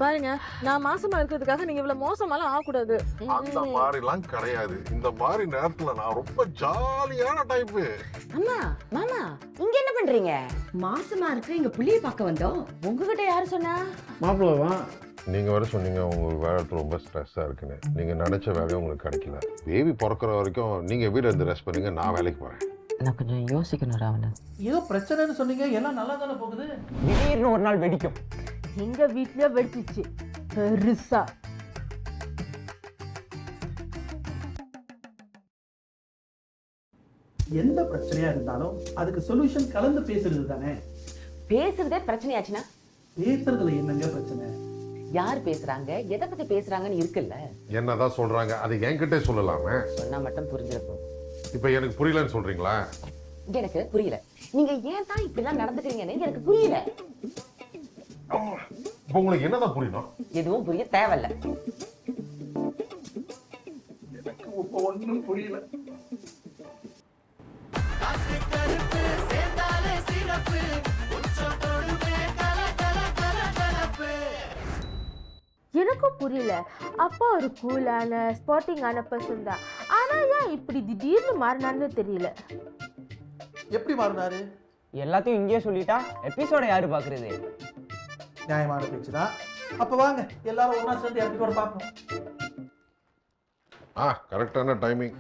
பாருங்க, நான் மாசமா இருக்கிறதுக்காக நீங்க இவ்வளவு மோசமாலாம் ஆகக்கூடாது. அந்த மாதிரிலாம் கிடையாது. இந்த மாதிரி நேரத்துல நான் ரொம்ப ஜாலியான டைப்பு. அம்மா, மாமா, இங்க என்ன பண்றீங்க? மாசமா இருக்கு, எங்க புள்ளிய பார்க்க வந்தோம். உங்ககிட்ட யாரு சொன்னா? மாப்பிள்ளவா நீங்க வர சொன்னீங்க உங்களுக்கு வேலை ரொம்ப ஸ்ட்ரெஸ்ஸா இருக்குன்னு. நீங்க நினைச்ச வேலையும் உங்களுக்கு கிடைக்கல. பேபி பிறக்கிற வரைக்கும் நீங்க வீடு இருந்து ரெஸ்ட் பண்ணுங்க, நான் வேலைக்கு போறேன். நான் கொஞ்சம் யோசிக்கணும் ராவணன். ஏதோ பிரச்சனைன்னு சொன்னீங்க, எல்லாம் நல்லா தானே போகுது. திடீர்னு ஒரு நாள் வெடிக்கும். எங்க வீட்லயே வெடிச்சிச்சு பெருசா. எந்த பிரச்சனையா இருந்தாலும் அதுக்கு சொல்யூஷன் கலந்து பேசுறது தானே. பேசுறதே பிரச்சனையாச்சுன்னா பேசுறதுல என்னங்க பிரச்சனை? யார் பேசுறாங்க, எதை பத்தி பேசுறாங்கன்னு இருக்குல்ல. என்னதான் சொல்றாங்க அது என்கிட்ட சொல்லலாமே. சொன்னா மட்டும் புரிஞ்சிருக்கும். இப்ப எனக்கு புரியலன்னு சொல்றீங்களா? எனக்கு புரியல. நீங்க ஏன் தான் இப்படிலாம் நடந்துக்கிறீங்கன்னு எனக்கு புரியல. இப்ப உங்களுக்கு என்னதான் புரியணும்? எதுவும் புரிய தேவையில்ல. எனக்கு இப்ப ஒண்ணும் புரியல. எனக்கும் புரியல. அப்பா ஒரு கூலான ஸ்பாட்டிங்கான பர்சன் தான். ஆனா ஏன் இப்படி திடீர்னு மாறினான்னு தெரியல. எப்படி மாறினாரு? எல்லாத்தையும் இங்கேயே சொல்லிட்டா எபிசோட யாரு பாக்குறது? நியாயமான பேச்சு தான். அப்ப வாங்க எல்லாரும் ஒண்ணா சேர்ந்து எபிசோட பார்ப்போம். கரெக்டான டைமிங்.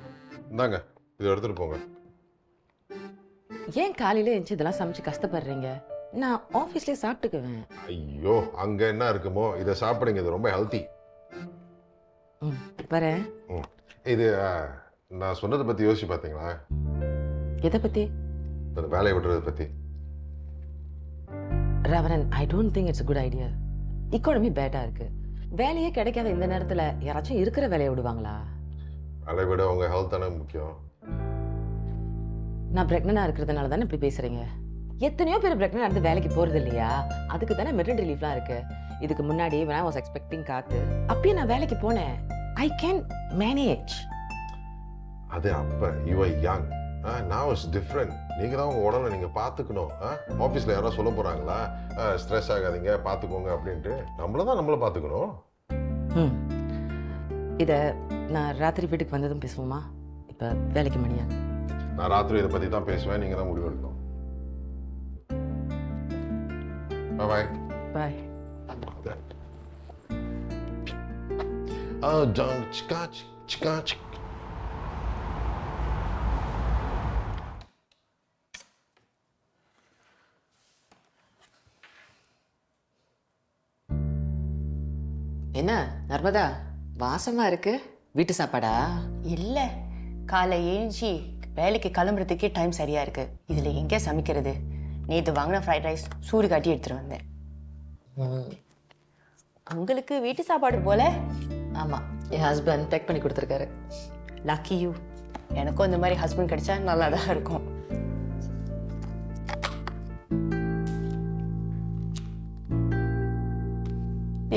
இந்தாங்க இதை எடுத்துட்டு போங்க. ஏன் காலையில எழுந்து இதெல்லாம் சமைச்சு கஷ்டப்படுறீங்க? நான் ஆபீஸ்லயே சாப்பிட்டுக்குவேன். ஐயோ, அங்க என்ன இருக்குமோ இதை சாப்பிடுங்க, இது ரொம்ப ஹெல்த்தி. வரேன். இது நான் சொன்னதை பத்தி யோசிச்சு பாத்தீங்களா? எதை பத்தி? அந்த வேலையை விடுறதை பத்தி. Ravanan, I don't think it's a good idea. Economy பேட்டா இருக்கு. வேலையே கிடைக்காத இந்த நேரத்துல யாராச்சும் இருக்கிற வேலையை விடுவாங்களா? வேலையை விட உங்க ஹெல்த் தானே முக்கியம். நான் பிரெக்னண்டா இருக்கிறதுனால தானே இப்படி பேசுறீங்க? எத்தனையோ பேர் பிரெக்னண்ட் நடந்து வேலைக்கு போறது இல்லையா? அதுக்கு தானே மெட்டர்னிட்டி லீவ்லாம் இருக்கு. இதுக்கு முன்னாடி when I was expecting காத்து அப்பயே நான் வேலைக்கு போனேன். I can manage. அது அப்ப you were young. now it's different. நீங்க தான் உங்க உடலை நீங்க பாத்துக்கணும். ஆபீஸ்ல யாராவது சொல்ல போறாங்களா ஸ்ட்ரெஸ் ஆகாதீங்க பாத்துக்கோங்க அப்படின்ட்டு? நம்மள பாத்துக்கணும். இத நான் ராத்திரி வீட்டுக்கு வந்ததும் பேசுவோமா? இப்ப வேலைக்கு மணியா? நான் ராத்திரி இதை பத்தி தான் பேசுவேன், நீங்க தான் முடிவு எடுக்கணும். Bye. Bye. Don't scotch. என்ன நர்மதா, வாசமா இருக்கு? வீட்டு சாப்பாடா? இல்லை, காலை எழுச்சி வேலைக்கு கிளம்புறதுக்கே டைம் சரியா இருக்கு. இதுல எங்க சமைக்கிறது? நேற்று வாங்கின ஃப்ரைட் ரைஸ் சூடு காட்டி எடுத்துட்டு வந்தேன். உங்களுக்கு வீட்டு சாப்பாடு போல? ஆமா, என் ஹஸ்பண்ட் பேக் பண்ணி கொடுத்துருக்காரு. Lucky you. எனக்கும் இந்த மாதிரி ஹஸ்பண்ட் கிடைச்சா நல்லா தான் இருக்கும்.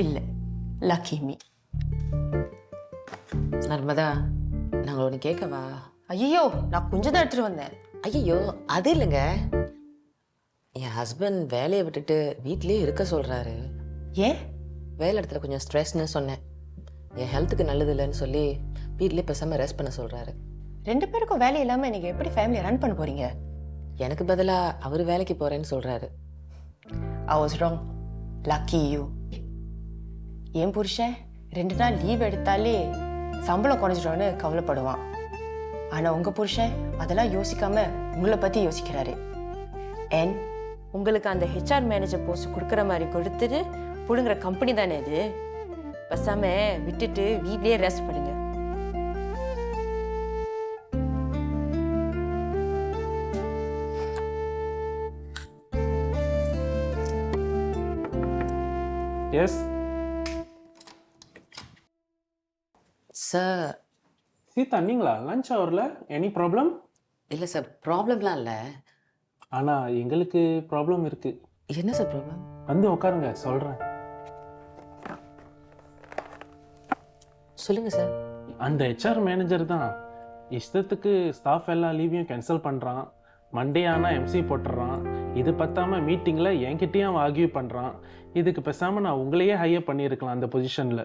இல்லை, லக்கி மீ. நர்மதா, நாங்கள் ஒன்று கேட்கவா? ஐயோ, நான் கொஞ்சம் தான் எடுத்துட்டு வந்தேன். ஐயோ, அது இல்லைங்க. என் ஹஸ்பண்ட் வேலையை விட்டுட்டு வீட்லயே இருக்க சொல்றாரு. ஏன்? வேலை இடத்துல கொஞ்சம் ஸ்ட்ரெஸ்ன்னு சொன்னேன். என் ஹெல்த்துக்கு நல்லது இல்லைன்னு சொல்லி வீட்லயே பேசாம ரெஸ்ட் பண்ண சொல்றாரு. 2 பேருக்கும் வேலை இல்லாம நீங்க எப்படி ஃபேமிலியை ரன் பண்ண போறீங்க? எனக்கு பதிலா அவரு வேலைக்கு போறேன்னு சொல்றாரு. I was wrong. Lucky you. என் புருஷன் 2 நாள் லீவ் எடுத்தாலே சம்பளம் குறைஞ்சிடும்னு கவலைப்படுவான். ஆனா உங்க புருஷன் அதெல்லாம் யோசிக்காம உங்களை பத்தி யோசிக்கிறாரு. அண்ட் உங்களுக்கு அந்த ஹெச்ஆர் மேனேஜர் போஸ்ட் கொடுக்குற மாதிரி கொடுத்துட்டு புடுங்குற கம்பெனி தானே இது. பேசாம விட்டுட்டு வீட்லயே ரெஸ்ட் பண்ணுங்க. Yes sir. சீதா, நீங்களா? லஞ்ச் ஹவரில் எனி ப்ராப்ளம்? இல்லை சார், ப்ராப்ளம்லாம் இல்லை. ஆனால் எங்களுக்கு ப்ராப்ளம் இருக்குது. என்ன சார் ப்ராப்ளம்? வந்து உட்காருங்க, சொல்கிறேன். சொல்லுங்க சார். அந்த ஹெச்ஆர் மேனேஜர் தான் இஷ்டத்துக்கு ஸ்டாஃப் எல்லா லீவையும் கேன்சல் பண்ணுறான். மண்டே ஆனால் எம்சி போட்டுடுறான். இது பத்தாமல் மீட்டிங்கில் என்கிட்டயும் அவன் ஆர்கியூ பண்ணுறான். இதுக்கு பேசாமல் நான் உங்களையே ஹையர் பண்ணியிருக்கலாம் அந்த பொசிஷனில்.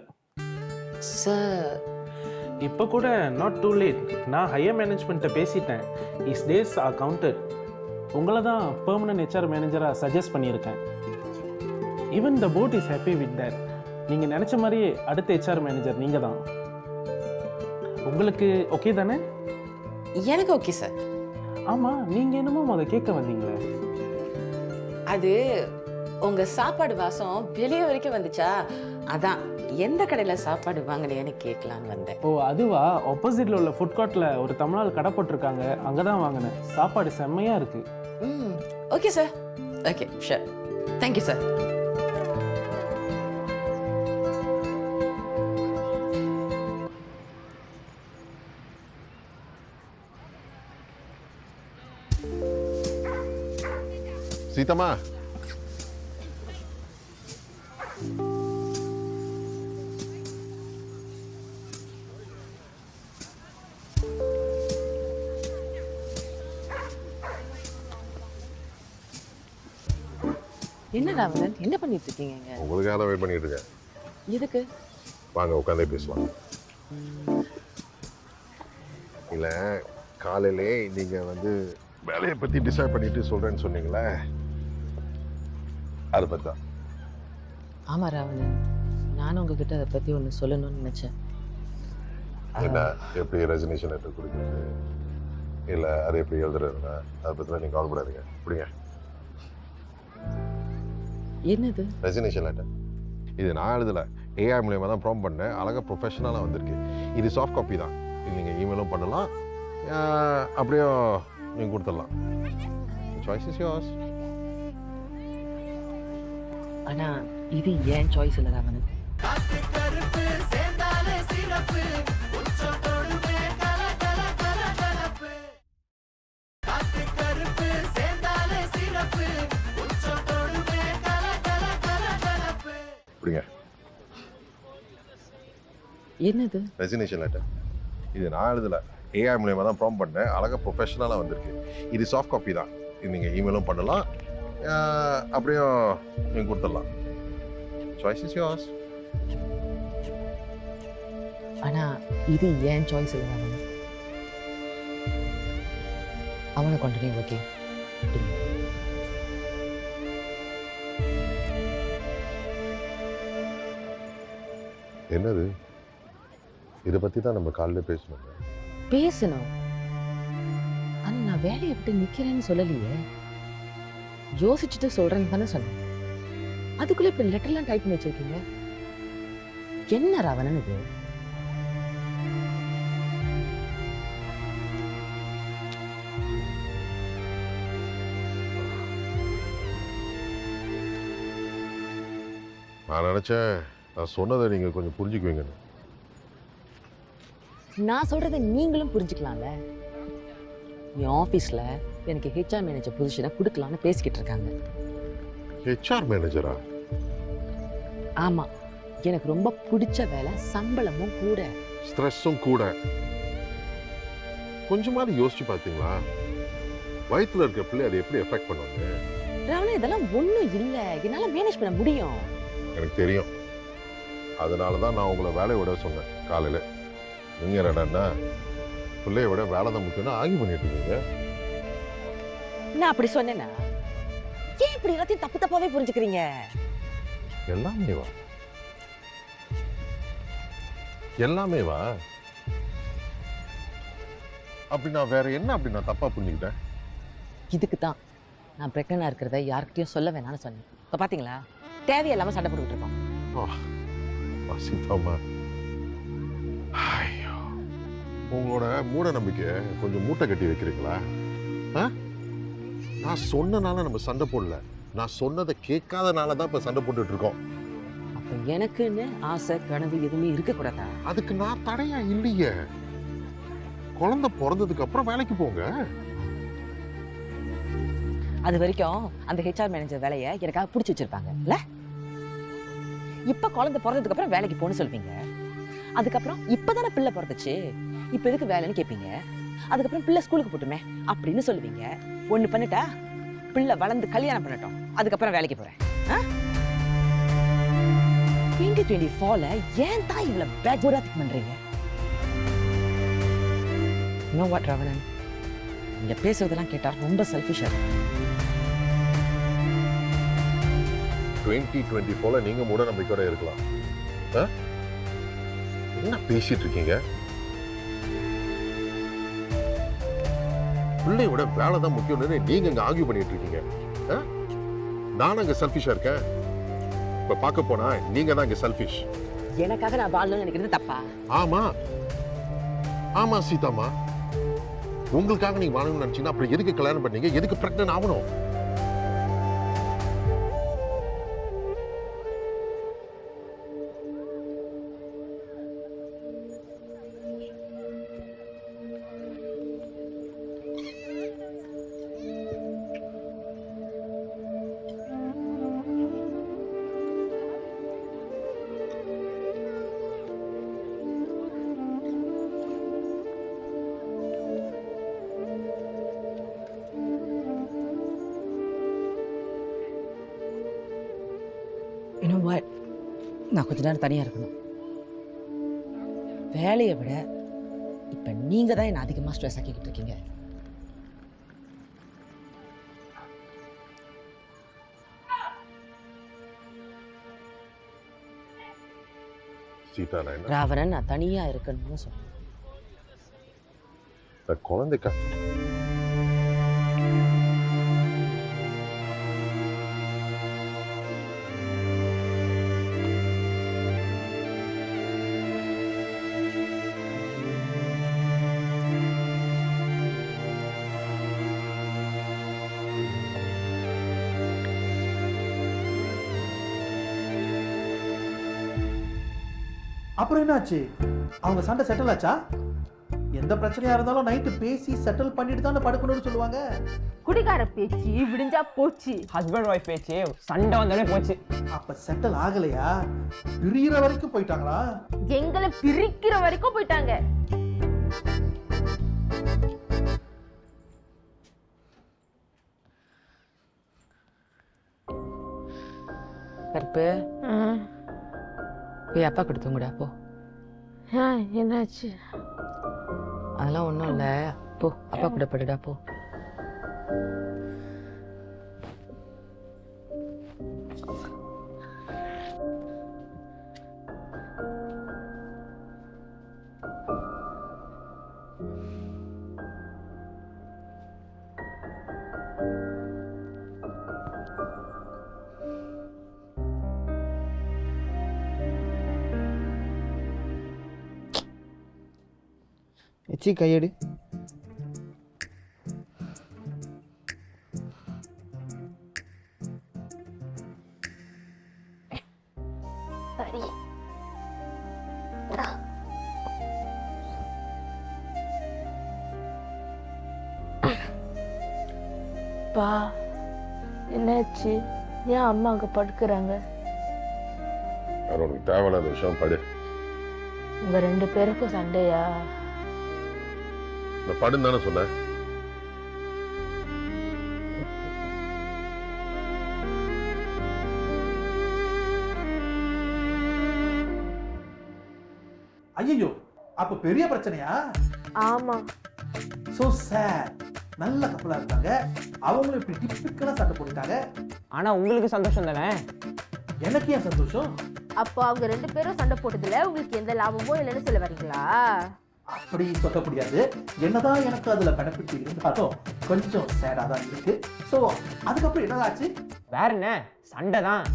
சார் இப்போ கூட நாட் டூ லேட், நான் ஹையர் மேனேஜ்மெண்ட்டை பேசிட்டேன். Is days are counted. உங்களை தான் பெர்மனன்ட் ஹெச்ஆர் மேனேஜராக சஜஸ்ட் பண்ணியிருக்கேன். Even the board is happy with that. நீங்கள் நினச்ச மாதிரியே அடுத்த ஹெச்ஆர் மேனேஜர் நீங்கள் தான். உங்களுக்கு ஓகே தானே? எனக்கு ஓகே சார். ஆமாம், நீங்கள் என்னமோ அதை கேட்க வந்தீங்களே. அது உங்கள் சாப்பாடு வாசம் வெளியே வரைக்கும் வந்துச்சா, அதான் எந்த கடையில் சாப்பாடு வாங்கினேன்னு கேட்கலான்னு வந்தேன். ஓ அதுவா? ஆப்போசிட்டில் உள்ள ஃபுட் கோர்ட்டில் ஒரு தமிழால் கடை போட்டிருக்காங்க, அங்கே தான் வாங்கினேன். சாப்பாடு செம்மையாக இருக்குது. Okay sir. Okay sure. Thank you sir. Seethamma, என்ன ராவணன், என்ன பண்ணிட்டு இருக்கீங்க? உங்களுக்காக தான் வெயிட் பண்ணிட்டு இருக்கேன். எதுக்கு? வாங்க உட்காந்தே பேசலாம். இல்லை, காலையிலே நீங்கள் வந்து வேலையை பற்றி டிசைட் பண்ணிட்டு சொல்கிறேன்னு சொன்னீங்களே, அதை பற்றி தான். ஆமாம் ராவணன், நானும் உங்ககிட்ட அதை பற்றி ஒன்று சொல்லணும்னு நினச்சேன். என்ன, எப்படி ரெசிக்னேஷன் லெட்டர் கொடுக்குறது, இல்லை அதை எப்படி எழுதுறதுன்னா, அதை பற்றிலாம் நீங்கள் கவலைப்படாதீங்க. பிடிங்க. என்னது ரெசிக்னேஷன் லெட்டர்? இது நான் எழுதலை, ஏஐ மூலியமாக தான் ப்ராம்ப்ட் பண்ணேன். அழகாக ப்ரொஃபஷனலாக வந்திருக்கு. இது சாஃப்ட் காப்பி தான். இது நீங்கள் இமெயிலும் பண்ணலாம், அப்படியே நீங்கள் கொடுத்துடலாம். Choice is yours. ஆனால் இது ஏன் சாய்ஸ் இல்லை ராவணன். பிடிங்க. என்னது ரெசிக்னேஷன் லெட்டர்? இது நான் எழுதலை, ஏஐ மூலியமாக தான் ப்ராம்ப்ட் பண்ணேன். அழகாக ப்ரொஃபஷனலாக வந்திருக்கு. இது சாஃப்ட் காப்பி தான். இது நீங்கள் இமெயிலும் பண்ணலாம், அப்படியே நீங்கள் கொடுத்துடலாம். Choice is yours. ஆனால் இது ஏன் சாய்ஸ் இல்லை ராவணன். அவனை கொண்டு ஓகே. என்னது? இதை பற்றி தான் நம்ம காலையில் பேசணும். பேசணும், ஆனால் நான் வேலையை விட்டு நிற்கிறேன்னு சொல்லலையே. யோசிச்சுட்டு சொல்கிறேன்னு தானே சொன்னேன். அதுக்குள்ளே இப்போ லெட்டர்லாம் டைப் பண்ணி வச்சிருக்கீங்க. என்ன ராவணன் இது? நான் நினச்சேன் நான் சொன்னதை நீங்கள் கொஞ்சம் புரிஞ்சுக்குவீங்கன்னு. நான் சொல்றதை நீங்களும் புரிஞ்சுக்கலாம்ல. என் ஆஃபீஸில் எனக்கு ஹெச்ஆர் மேனேஜர் பொசிஷனை கொடுக்கலான்னு பேசிக்கிட்டு இருக்காங்க. ஹெச்ஆர் மேனேஜரா? ஆமாம், எனக்கு ரொம்ப பிடிச்ச வேலை, சம்பளமும் கூட, ஸ்ட்ரெஸ்ஸும் கூட. கொஞ்சமாவது யோசிச்சு பார்த்தீங்களா? வயிற்றுல இருக்க பிள்ளை அதை எப்படி எஃபெக்ட் பண்ணுவாங்க? ராவணன் இதெல்லாம் ஒன்றும் இல்லை, என்னால் மேனேஜ் பண்ண முடியும். எனக்கு தெரியும். அதனால தான் நான் உங்களை வேலையை விட சொன்னேன் காலையில். நீங்கள் என்னடா பிள்ளைய விட வேலை தான் முக்கியம்னா ஆகி பண்ணிட்டு இருக்கீங்க. நான் அப்படி சொன்னேன்னா ஏன் இப்படி எல்லாத்தையும் தப்பு தப்பாவே புரிஞ்சுக்கிறீங்க? எல்லாமேவா? எல்லாமேவா? அப்படி நான் வேற என்ன அப்படி நான் தப்பா புரிஞ்சுக்கிட்டேன்? இதுக்கு தான் நான் பிரெக்னெண்டாக இருக்கிறத யார்கிட்டயும் சொல்ல வேணாம்னு சொன்னேன். இப்போ பார்த்தீங்களா, தேவையில்லாமல் சண்டை போட்டுக்கிட்டு இருக்கோம். வசிதாமா, ஐயோ, உங்களோட மூட நம்பிக்கை கொஞ்சம் மூட்டை கட்டி வைக்கிறீங்களா? நான் சொன்னனால நம்ம சண்டை போடல, நான் சொன்னதை கேட்காதனால தான் இப்ப சண்டை போட்டுட்டு இருக்கோம். அப்போ எனக்குன்னு ஆசை கனவு எதுவுமே இருக்கக்கூடாதா? அதுக்கு நான் தடையா இல்லையே. குழந்தை பிறந்ததுக்கு அப்புறம் வேலைக்கு போங்க. அது வரைக்கும் அந்த ஹெச்ஆர் மேனேஜர் வேலையை எனக்காக பிடிச்சி வச்சிருப்பாங்கல்ல. இப்ப குழந்தை பிறந்ததுக்கு அப்புறம் வேலைக்கு போன்னு சொல்வீங்க. அதுக்கப்புறம் இப்பதானே பிள்ளை பிறந்துச்சு, இப்ப எதுக்கு வேலைன்னு கேட்பீங்க. அதுக்கப்புறம் பிள்ளை ஸ்கூலுக்கு போட்டுமே அப்படின்னு சொல்லுவீங்க. ஒண்ணு பண்ணிட்டா, பிள்ளை வளர்ந்து கல்யாணம் பண்ணட்டும், அதுக்கப்புறம் வேலைக்கு போறேன். 2024ல ஏன் தான் இவ்வளவு பேக்வர்டா திங்க் பண்றீங்க? நோ வாட் ரவணன், நீங்க பேசுறதெல்லாம் கேட்டா ரொம்ப செல்ஃபிஷா இருக்கு. 2024ல நீங்க மூட நம்பிக்கையோட இருக்கலாம். என்ன பேசிட்டு இருக்கீங்க? பிள்ளையோட வேலை தான் முக்கியம்னு நீங்க இங்க ஆர்கியூ பண்ணிட்டு இருக்கீங்க. நான் அங்க செல்ஃபிஷா இருக்கேன்? இப்ப பார்க்க போனா நீங்க தான் இங்க செல்ஃபிஷ். எனக்காக நான் வாழணும்னு நினைக்கிறது தப்பா? ஆமா ஆமா சீதாமா, உங்களுக்காக நீங்க வாழணும்னு நினைச்சீங்கன்னா அப்புறம் எதுக்கு கல்யாணம் பண்ணீங்க? எதுக்கு பிரெக்னன்ட் ஆகணும்? You know what? நான் கொஞ்ச நேரம் தனியா இருக்கணும். வேலையை விட இப்ப நீங்க தான் என்ன அதிகமா ஸ்ட்ரெஸ் ஆக்கிக்கிட்டு இருக்கீங்க. சீதா நான் ராவணன், நான் தனியா இருக்கணும்னு சொன்னேன். குழந்தைக்கா அப்புறம் என்னாச்சு? அவங்க சண்டை செட்டில் ஆச்சா? எந்த பிரச்சனையா இருந்தாலும் நைட்டு பேசி செட்டில் பண்ணிட்டு தானே படுக்கணும்னு சொல்லுவாங்க. குடிகார பேச்சு விடிஞ்சா போச்சு. ஹஸ்பண்ட் ஒய்ஃப் பேச்சு சண்டை வந்தாலே போச்சு. அப்ப செட்டில் ஆகலையா? பிரியிற வரைக்கும் போயிட்டாங்களா? எங்களை பிரிக்கிற வரைக்கும் போயிட்டாங்க. கருப்பு, போய் அப்பா கொடுத்து தூங்குடா போ. என்னாச்சு? அதெல்லாம் ஒன்றும் இல்லை, போ அப்பா கூட படுடா போ. எச்சி கையெடு. பா, என்னாச்சு? ஏன் அம்மா அங்க படுக்கிறாங்க? உனக்கு தேவையில்லாத விஷயம் படு. உங்க ரெண்டு பேருக்கும் சண்டையா? நான் படுன்னு தானே சொன்னேன். ஐயோ, அப்ப பெரிய பிரச்சனையா? ஆமா. So sad. நல்ல கப்பலா இருக்காங்க, அவங்களும் இப்படி டிப்பிக்கலா சண்டை போட்டுட்டாங்க. ஆனா உங்களுக்கு சந்தோஷம் தானே? எனக்கு ஏன் சந்தோஷம்? அப்போ அவங்க ரெண்டு பேரும் சண்டை போட்டதுல உங்களுக்கு எந்த லாபமோ இல்லைன்னு சொல்ல வரீங்களா? அப்படி சொல்ல முடியாது. என்னதான் எனக்கு அதுல பெனிஃபிட் இருந்தாலும் கொஞ்சம் சேடா தான் இருக்கு. சோ அதுக்கப்புறம் என்னதாச்சு? வேற என்ன, சண்டை தான்.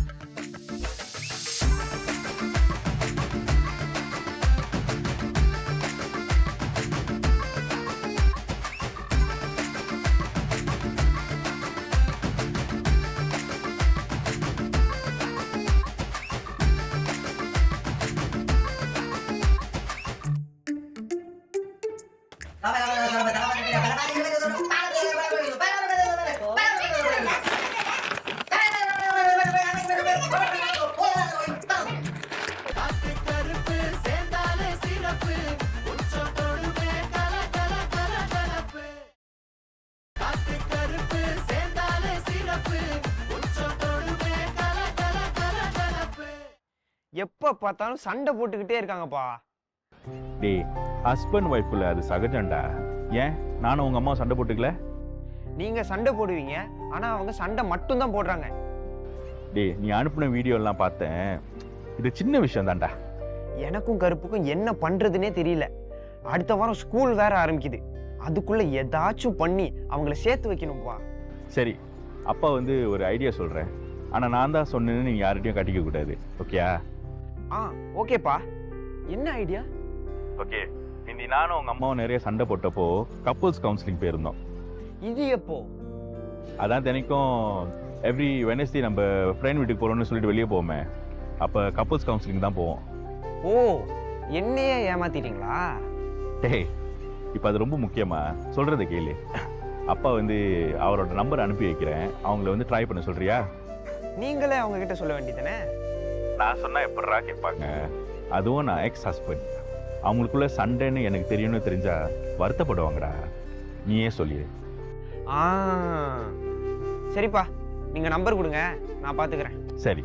சேர்ந்தாலே எப்ப பார்த்தாலும் சண்டை போட்டுக்கிட்டே இருக்காங்கப்பா. டேய், ஹஸ்பண்ட் ஒய்ஃப்ல அது சகஜம்டா. ஏன் நானும் உங்க அம்மா சண்டை போட்டுக்கல? நீங்க சண்டை போடுவீங்க, ஆனா அவங்க சண்டை மட்டும் தான் போடுறாங்க. டேய், நீ அனுப்பின வீடியோ எல்லாம் பார்த்தேன். இது சின்ன விஷயம் தான்டா. எனக்கும் கருப்புக்கும் என்ன பண்றதுன்னே தெரியல. அடுத்த வாரம் ஸ்கூல் வேற ஆரம்பிக்குது. அதுக்குள்ள ஏதாச்சும் பண்ணி அவங்கள சேர்த்து வைக்கணும்ப்பா. சரி, அப்பா வந்து ஒரு ஐடியா சொல்றேன். ஆனா நான் தான் சொன்னேன்னு நீங்க யார்கிட்டயும் கட்டிக்க கூடாது. ஓகேயா? ஓகேப்பா. என்ன ஐடியா? ஓகே. இன்னி நானும் உங்க அம்மாவும் நிறைய சண்டை போட்டப்போ கப்புள்ஸ் கவுன்சிலிங் போயிருந்தோம். இது எப்போ? அதான் தினைக்கும் எவ்ரி வெனஸ்டே நம்ம ஃப்ரெண்ட் வீட்டுக்கு போறோம்னு சொல்லிட்டு வெளியே போவோமே, அப்ப கப்புள்ஸ் கவுன்சிலிங் தான் போவோம். ஓ, என்னையே ஏமாத்திட்டீங்களா? டேய், இப்போ அது ரொம்ப முக்கியமா? சொல்றதை கேளு. அப்பா வந்து அவரோட நம்பர் அனுப்பி வைக்கிறேன், அவங்கள வந்து ட்ரை பண்ண சொல்றியா? நீங்களே அவங்க கிட்ட சொல்ல வேண்டியதானே? நான் சொன்னா எப்படிரா கேட்பாங்க? அதுவும் நான் எக்ஸ் ஹஸ்பண்ட். அவங்களுக்குள்ள சண்டைன்னு எனக்கு தெரியும்னு தெரிஞ்சா வருத்தப்படுவாங்கடா. நீயே சொல்லிடு. சரிப்பா, நீங்க நம்பர் கொடுங்க, நான் பாத்துக்கிறேன். சரி.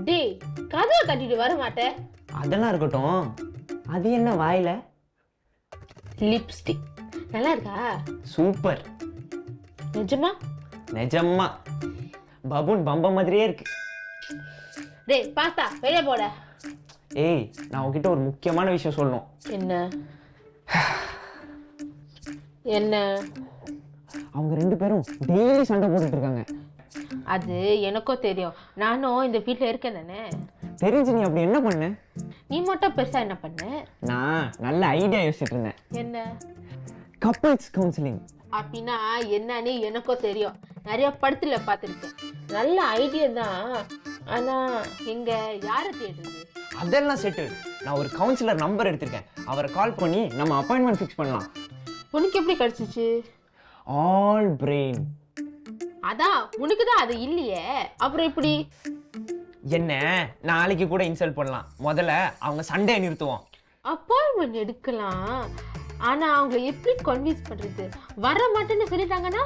டேய், கதவை கட்டிட்டு வர மாட்டே? அதெல்லாம் இருக்கட்டும். அது என்ன வாயில? லிப்ஸ்டிக் நல்லா இருக்கா? சூப்பர். நிஜமா? நிஜமா பபூன் பம்ப மாதிரியே இருக்கு. டேய் பாஸ்தா வெளியே போட. ஏய், நான் உன்கிட்ட ஒரு முக்கியமான விஷயம் சொல்லணும். என்ன? என்ன? அவங்க ரெண்டு பேரும் டெய்லி சண்டை போட்டுட்டு இருக்காங்க. அது எனக்கும் தெரியும், நானும் இந்த வீட்டில் இருக்கேன் தானே. தெரிஞ்சு நீ அப்படி என்ன பண்ண? நீ மட்டும் பெருசா என்ன பண்ண? நான் நல்ல ஐடியா யோசிச்சுட்டு இருந்தேன். என்ன? Couples counselling. அப்படின்னா என்னன்னு எனக்கும் தெரியும், நிறைய படத்துல பார்த்துருக்கேன். நல்ல ஐடியா தான், ஆனா எங்க யாரை தேடுறது? அதெல்லாம் செட்டில். நான் ஒரு கவுன்சிலர் நம்பர் எடுத்திருக்கேன். அவரை கால் பண்ணி நம்ம அப்பாயின்மெண்ட் ஃபிக்ஸ் பண்ணலாம். உனக்கு எப்படி கிடைச்சிச்சு? All brain. அதான் உனக்கு தான் அது இல்லையே, அப்புறம் எப்படி? என்ன நாளைக்கு கூட இன்சல்ட் பண்ணலாம். முதல்ல அவங்க சண்டையை நிறுத்துவோம். அப்பாயின்மெண்ட் எடுக்கலாம், ஆனா அவங்களை எப்படி கன்வின்ஸ் பண்றது? வர மாட்டேன்னு சொல்லிட்டாங்கன்னா?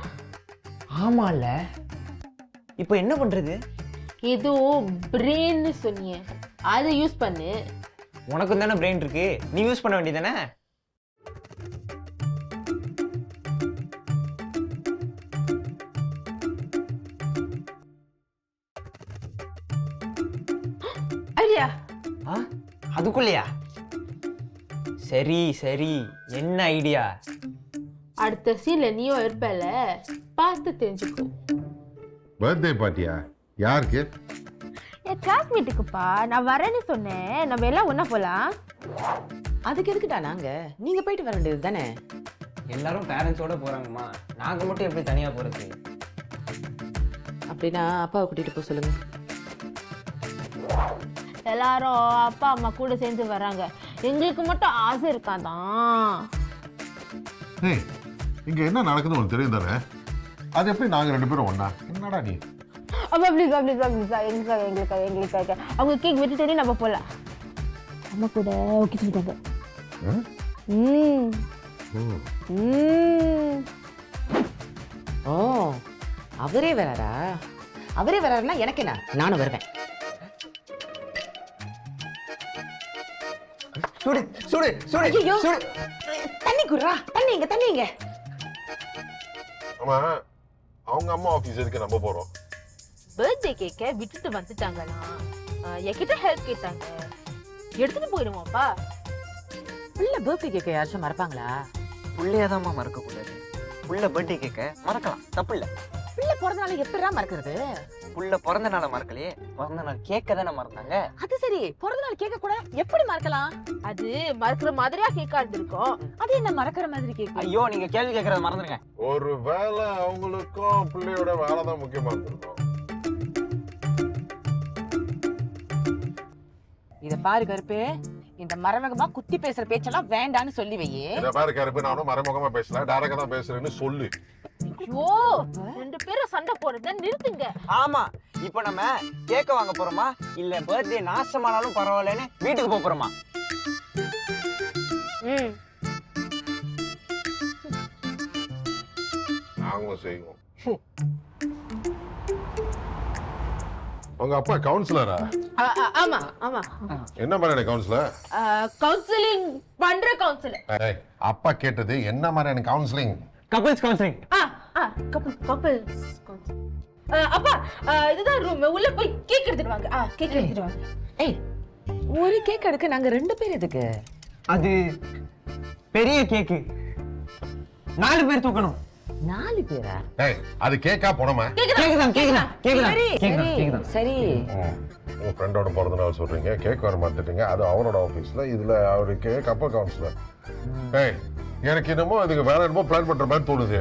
ஆமால, இப்போ என்ன பண்றது? ஏதோ பிரெயின் சொன்னியே, அதை யூஸ் பண்ணு. உனக்கும் தானே பிரெயின் இருக்கு, நீ யூஸ் பண்ண வேண்டியதானே? ஐடியா. அதுக்குள்ளையா? சரி சரி, என்ன ஐடியா? அடுத்த சீன்ல நீயும் இருப்பல, பார்த்து தெரிஞ்சுக்கோ. பர்த்டே பார்ட்டியா? யாருக்கு? என் கிளாஸ்மேட்டுக்குப்பா. நான் வரேன்னு சொன்னேன், நம்ம எல்லாம் ஒண்ணா போலாம். அதுக்கு எதுக்குடா நாங்க? நீங்க போயிட்டு வர வேண்டியது தானே. எல்லாரும் பேரண்ட்ஸோட போறாங்கம்மா, நாங்க மட்டும் எப்படி தனியா போறது? அப்படின்னா அப்பாவை கூட்டிட்டு போக சொல்லுங்க. எல்லாரும் அப்பா அம்மா கூட சேர்ந்து வராங்க, எங்களுக்கு மட்டும் ஆசை இருக்காதான். ஏய், இங்க என்ன நடக்குதுன்னு உனக்கு தெரியும் தானே? அது எப்படி நாங்க ரெண்டு பேரும் ஒண்ணா? என்னடா நீ? அப்பா ப்ளீஸ் எங்களுக்காக அவங்க கேக் வெட்டிட்டோடனே நம்ம போகலாம். அம்மா கூட ஓகே சொல்லிட்டாங்க. ஓ, அவரே வராரா? அவரே வராருன்னா எனக்கு என்ன, நானும் வருவேன். சுடு சுடு சுடு. ஐயோ, தண்ணி குடுறா. தண்ணி இங்க, தண்ணி இங்க. ஆமா, அவங்க அம்மா ஆபீஸ் எதுக்கு நம்ம போறோம்? பர்த்டே கேக்க விட்டுட்டு வந்துட்டாங்களா? என்கிட்ட ஹெல்ப் கேட்டாங்க, எடுத்துட்டு போயிடுவோம்ப்பா. புள்ள பர்த்டே கேக்க யாராச்சும் மறப்பாங்களா? புள்ளையதாம்மா மறக்க கூடாது. புள்ள பர்த்டே கேக்க மறக்கலாம், தப்பு இல்ல. புள்ள பிறந்த நாள் எப்படிடா மறக்கிறது? புள்ள பிறந்த நாளை மறக்கலையே, பிறந்த நாள் கேக்க தானே மறந்தாங்க. அது சரி, பிறந்த நாள் கேக்க கூட எப்படி மறக்கலாம்? அது மறக்கிற மாதிரியா கேக்கா இருந்திருக்கும். அது என்ன மறக்கிற மாதிரி கேக்கு? ஐயோ, நீங்க கேள்வி கேட்கறத மறந்துருங்க. ஒரு வேலை அவங்களுக்கும் பிள்ளையோட வேலை தான் முக்கியமா இருந்திருக்கும். இத பாரு கருப்பு, இந்த மறைமுகமா குத்தி பேசுற பேச்செல்லாம் வேண்டான்னு சொல்லி வையே. இத பாரு கருப்பு, நானும் மறைமுகமா பேசல, டைரக்டா தான் பேசுறேன்னு சொல்லு. ஐயோ, ரெண்டு பேரும் சண்டை போடுறத நிறுத்துங்க. ஆமா, இப்போ நம்ம கேக்க வாங்க போறோமா இல்ல பர்த்டே நாசமானாலும் பரவாயில்லன்னு வீட்டுக்கு போக போறோமா? நாங்களும் செய்வோம். உங்க அப்பா கவுன்சிலரா? ஆமா ஆமா. என்ன மாதிரியான கவுன்சிலர்? கவுன்சிலிங் பண்ற கவுன்சிலர். அப்பா கேட்டது என்ன மாதிரியான counselling? Couples counselling. Couples counselling. அப்பா இதுதான் ரூம், உள்ள போய் கேக் எடுத்துட்டு வாங்க. கேக் எடுத்துட்டு வாங்க. ஏய், ஒரு கேக் எடுக்க நாங்க 2 பேர் எதுக்கு? அது பெரிய கேக்கு, 4 பேர் தூக்கணும். 4 பேரா? அது கேக்கா போனோமா? கேக்குதான் கேக்குதான் கேக்குதான் சரி கேக்குதான் கேக்குதான். சரி. உங்க ஃப்ரெண்டோட பிறந்த நாள் சொல்றீங்க, கேக் வர மாத்திட்டீங்க, அது அவரோட ஆபீஸ்ல, இதுல அவருக்கு கப்பல் கவுன்சிலர். எனக்கு என்னமோ அதுக்கு வேற என்னமோ பிளான் பண்ற மாதிரி தோணுது.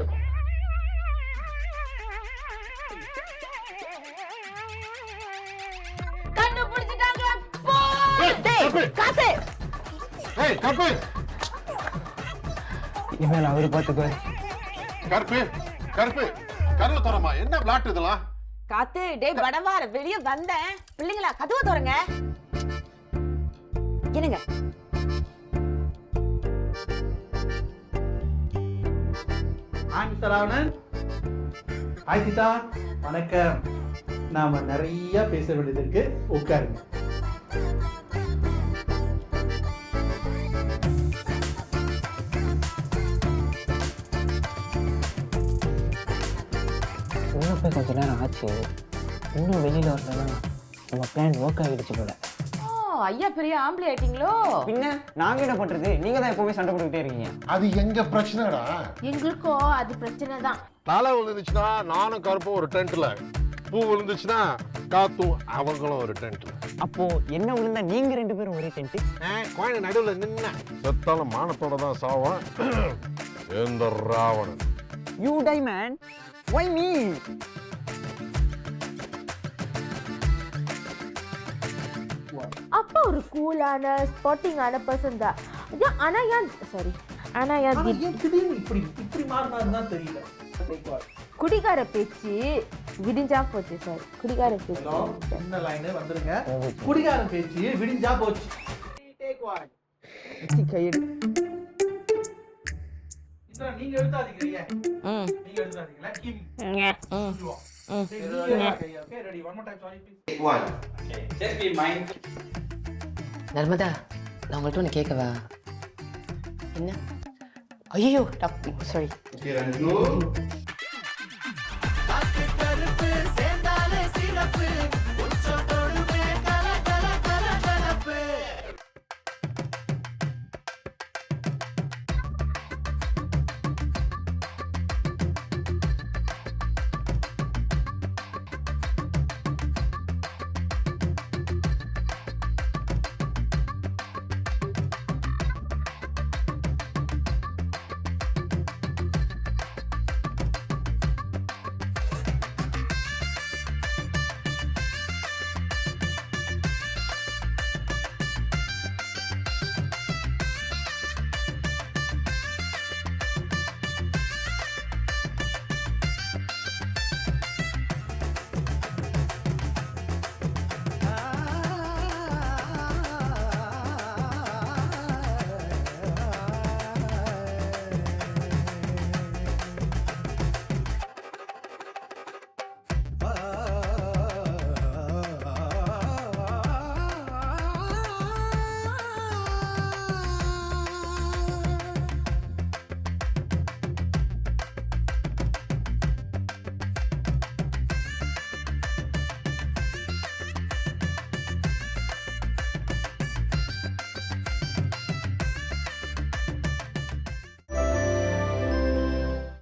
கண்டுபிடிச்சிட்டாங்க. காசு. கப்பல் இவன் அவரு பாத்துக்குவாரு. கருப்பு கருப்பு கருவு தரமா? என்ன பிளாட் இதெல்லாம்? காத்து, டேய் படவார, வெளிய வந்தேன். பிள்ளைங்களா கதவை திறங்க. என்னங்க? மிஸ்டர் ராவணன். ஹாய் சீதா, வணக்கம். நாம நிறைய பேச வேண்டியது இருக்கு, உட்காருங்க. உள்ள போய் கொஞ்ச நேரம் ஆச்சு, இன்னும் வெளியில வரலன்னா நம்ம பிளான் ஒர்க் ஆகிடுச்சு போல. ஐயா பெரிய ஆம்பளை ஆயிட்டீங்களோ? பின்ன நாங்க என்ன பண்றது? நீங்க தான் எப்பவுமே சண்டை போட்டுக்கிட்டே இருக்கீங்க. அது எங்க பிரச்சனைடா. எங்களுக்கும் அது பிரச்சனை தான். தலை விழுந்துச்சுன்னா நானும் கருப்பும் ஒரு டென்ட்ல, பூ விழுந்துச்சுன்னா காத்தும் அவங்களும் ஒரு டென்ட்ல. அப்போ என்ன விழுந்தா நீங்க 2 பேரும் ஒரே டென்ட்? கோயில் நடுவுல நின்ன செத்தாலும் மானத்தோட தான் சாவான் இந்த Ravanan. You tie man, why me? அப்பா ஒரு கூலான ஸ்பாட்டிங்கான பர்சன் தான். ஆனா திடீர்னு இப்படி மாறினாருன்னு தான் தெரியல. குடிகார பேச்சு விடிஞ்சா போச்சு சார். குடிகார பேச்சு. என்ன லைன் வந்துருங்க. குடிகாரன் பேச்சு விடிஞ்சா போச்சு. கையெடு. நீங்க எடுத்தாதீங்க. நீங்க எடுத்தாதீங்களா? Ready, one more time, sorry please. Take 1. Okay, just be mindful. Narmada, நான் உங்கள்கிட்ட ஒன்று கேட்கவா? என்ன? ஐயோ, சாரி. Okay, Ranju.